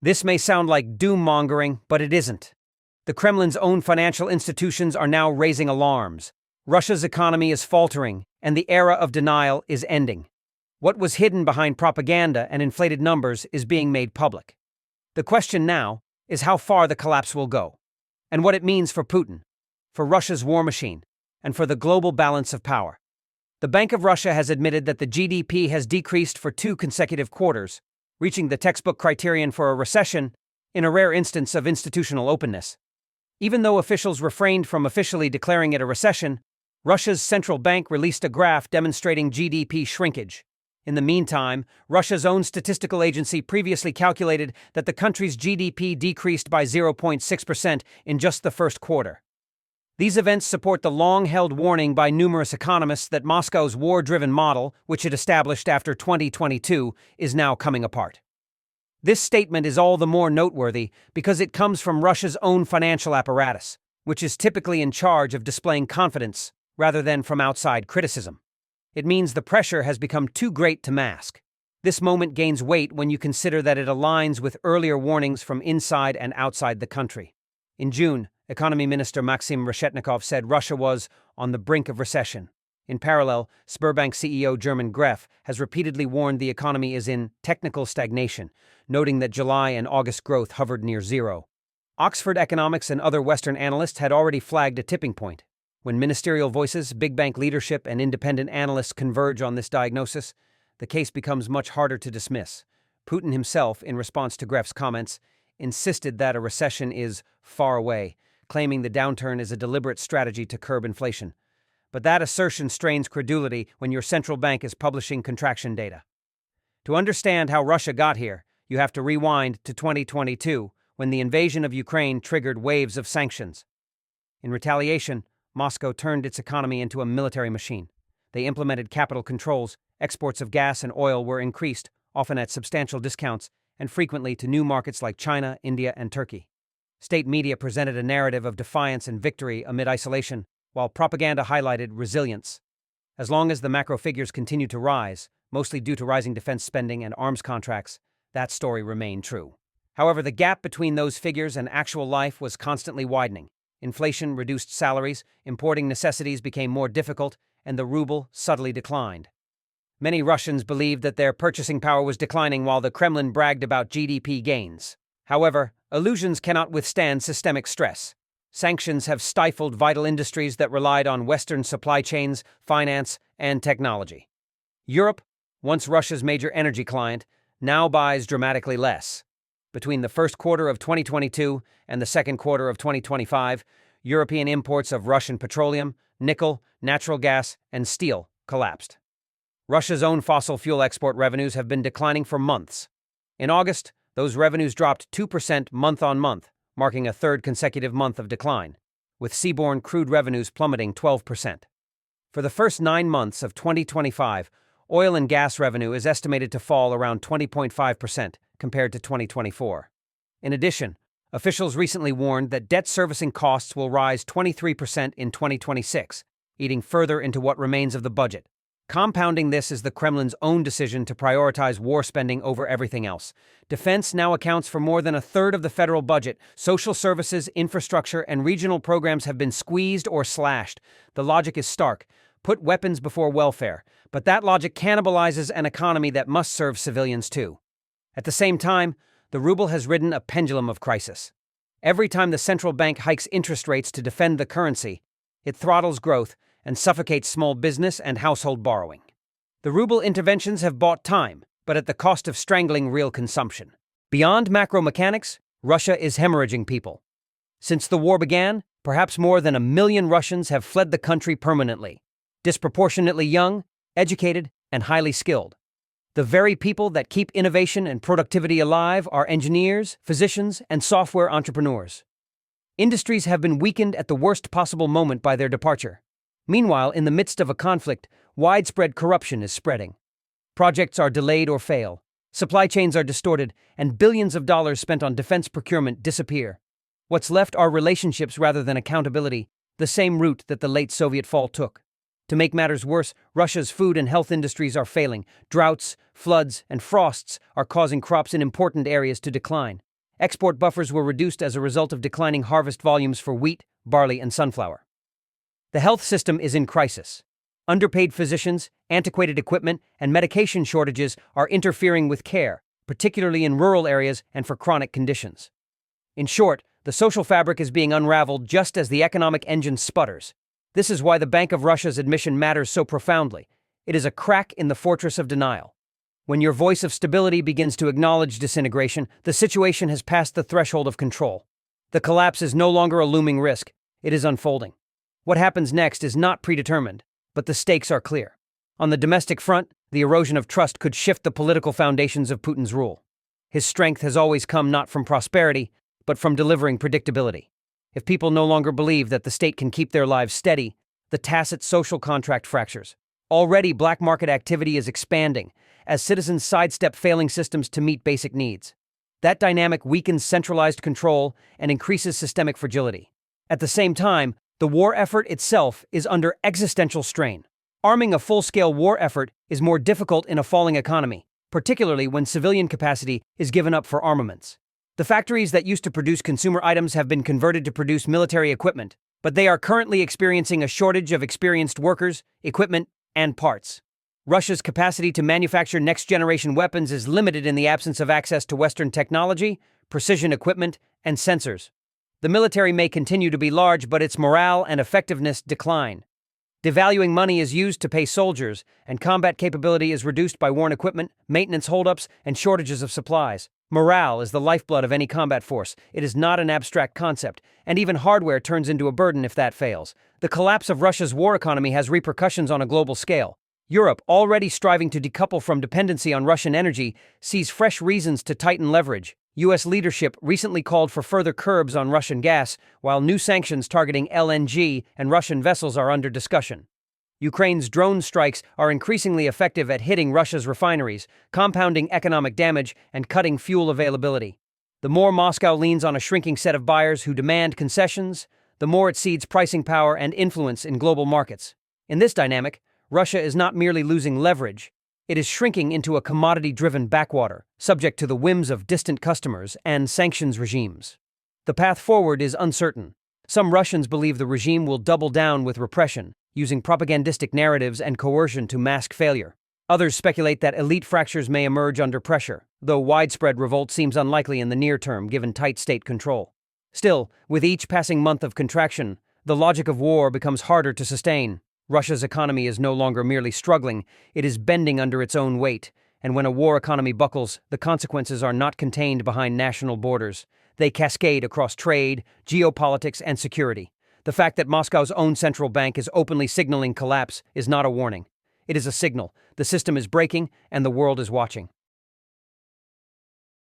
This may sound like doom-mongering, but it isn't. The Kremlin's own financial institutions are now raising alarms. Russia's economy is faltering, and the era of denial is ending. What was hidden behind propaganda and inflated numbers is being made public. The question now is how far the collapse will go, and what it means for Putin, for Russia's war machine, and for the global balance of power. The Bank of Russia has admitted that the GDP has decreased for 2 consecutive quarters, reaching the textbook criterion for a recession in a rare instance of institutional openness. Even though officials refrained from officially declaring it a recession, Russia's central bank released a graph demonstrating GDP shrinkage. In the meantime, Russia's own statistical agency previously calculated that the country's GDP decreased by 0.6% in just the first quarter. These events support the long-held warning by numerous economists that Moscow's war-driven model, which it established after 2022, is now coming apart. This statement is all the more noteworthy because it comes from Russia's own financial apparatus, which is typically in charge of displaying confidence rather than from outside criticism. It means the pressure has become too great to mask. This moment gains weight when you consider that it aligns with earlier warnings from inside and outside the country. In June, Economy Minister Maxim Reshetnikov said Russia was on the brink of recession. In parallel, Sberbank CEO German Gref has repeatedly warned the economy is in technical stagnation, noting that July and August growth hovered near zero. Oxford Economics and other Western analysts had already flagged a tipping point. When ministerial voices, big bank leadership, and independent analysts converge on this diagnosis, the case becomes much harder to dismiss. Putin himself, in response to Gref's comments, insisted that a recession is far away, claiming the downturn is a deliberate strategy to curb inflation. But that assertion strains credulity when your central bank is publishing contraction data. To understand how Russia got here, you have to rewind to 2022, when the invasion of Ukraine triggered waves of sanctions. In retaliation, Moscow turned its economy into a military machine. They implemented capital controls, exports of gas and oil were increased, often at substantial discounts, and frequently to new markets like China, India, and Turkey. State media presented a narrative of defiance and victory amid isolation, while propaganda highlighted resilience. As long as the macro figures continued to rise, mostly due to rising defense spending and arms contracts, that story remained true. However, the gap between those figures and actual life was constantly widening. Inflation reduced salaries, importing necessities became more difficult, and the ruble subtly declined. Many Russians believed that their purchasing power was declining while the Kremlin bragged about GDP gains. However, illusions cannot withstand systemic stress. Sanctions have stifled vital industries that relied on Western supply chains, finance, and technology. Europe, once Russia's major energy client, now buys dramatically less. Between the first quarter of 2022 and the second quarter of 2025, European imports of Russian petroleum, nickel, natural gas, and steel collapsed. Russia's own fossil fuel export revenues have been declining for months. In August, those revenues dropped 2% month on month, marking a third consecutive month of decline, with seaborne crude revenues plummeting 12%. For the first 9 months of 2025, oil and gas revenue is estimated to fall around 20.5% compared to 2024. In addition, officials recently warned that debt servicing costs will rise 23% in 2026, eating further into what remains of the budget. Compounding this is the Kremlin's own decision to prioritize war spending over everything else. Defense now accounts for more than a third of the federal budget. Social services, infrastructure, and regional programs have been squeezed or slashed. The logic is stark. Put weapons before welfare. But that logic cannibalizes an economy that must serve civilians too. At the same time, the ruble has ridden a pendulum of crisis. Every time the central bank hikes interest rates to defend the currency, it throttles growth and suffocates small business and household borrowing. The ruble interventions have bought time, but at the cost of strangling real consumption. Beyond macro mechanics, Russia is hemorrhaging people. Since the war began, perhaps more than 1 million Russians have fled the country permanently, disproportionately young, educated, and highly skilled. The very people that keep innovation and productivity alive are engineers, physicians, and software entrepreneurs. Industries have been weakened at the worst possible moment by their departure. Meanwhile, in the midst of a conflict, widespread corruption is spreading. Projects are delayed or fail, supply chains are distorted, and billions of dollars spent on defense procurement disappear. What's left are relationships rather than accountability, the same route that the late Soviet fall took. To make matters worse, Russia's food and health industries are failing. Droughts, floods, and frosts are causing crops in important areas to decline. Export buffers were reduced as a result of declining harvest volumes for wheat, barley, and sunflower. The health system is in crisis. Underpaid physicians, antiquated equipment, and medication shortages are interfering with care, particularly in rural areas and for chronic conditions. In short, the social fabric is being unraveled just as the economic engine sputters. This is why the Bank of Russia's admission matters so profoundly. It is a crack in the fortress of denial. When your voice of stability begins to acknowledge disintegration, the situation has passed the threshold of control. The collapse is no longer a looming risk, it is unfolding. What happens next is not predetermined, but the stakes are clear. On the domestic front, the erosion of trust could shift the political foundations of Putin's rule. His strength has always come not from prosperity, but from delivering predictability. If people no longer believe that the state can keep their lives steady, the tacit social contract fractures. Already, black market activity is expanding as citizens sidestep failing systems to meet basic needs. That dynamic weakens centralized control and increases systemic fragility. At the same time, the war effort itself is under existential strain. Arming a full-scale war effort is more difficult in a falling economy, particularly when civilian capacity is given up for armaments. The factories that used to produce consumer items have been converted to produce military equipment, but they are currently experiencing a shortage of experienced workers, equipment, and parts. Russia's capacity to manufacture next-generation weapons is limited in the absence of access to Western technology, precision equipment, and sensors. The military may continue to be large, but its morale and effectiveness decline. Devaluing money is used to pay soldiers, and combat capability is reduced by worn equipment, maintenance holdups, and shortages of supplies. Morale is the lifeblood of any combat force. It is not an abstract concept, and even hardware turns into a burden if that fails. The collapse of Russia's war economy has repercussions on a global scale. Europe, already striving to decouple from dependency on Russian energy, sees fresh reasons to tighten leverage. U.S. leadership recently called for further curbs on Russian gas, while new sanctions targeting LNG and Russian vessels are under discussion. Ukraine's drone strikes are increasingly effective at hitting Russia's refineries, compounding economic damage and cutting fuel availability. The more Moscow leans on a shrinking set of buyers who demand concessions, the more it cedes pricing power and influence in global markets. In this dynamic, Russia is not merely losing leverage, it is shrinking into a commodity-driven backwater, subject to the whims of distant customers and sanctions regimes. The path forward is uncertain. Some Russians believe the regime will double down with repression, using propagandistic narratives and coercion to mask failure. Others speculate that elite fractures may emerge under pressure, though widespread revolt seems unlikely in the near term given tight state control. Still, with each passing month of contraction, the logic of war becomes harder to sustain. Russia's economy is no longer merely struggling, it is bending under its own weight, and when a war economy buckles, the consequences are not contained behind national borders. They cascade across trade, geopolitics, and security. The fact that Moscow's own central bank is openly signaling collapse is not a warning. It is a signal. The system is breaking, and the world is watching.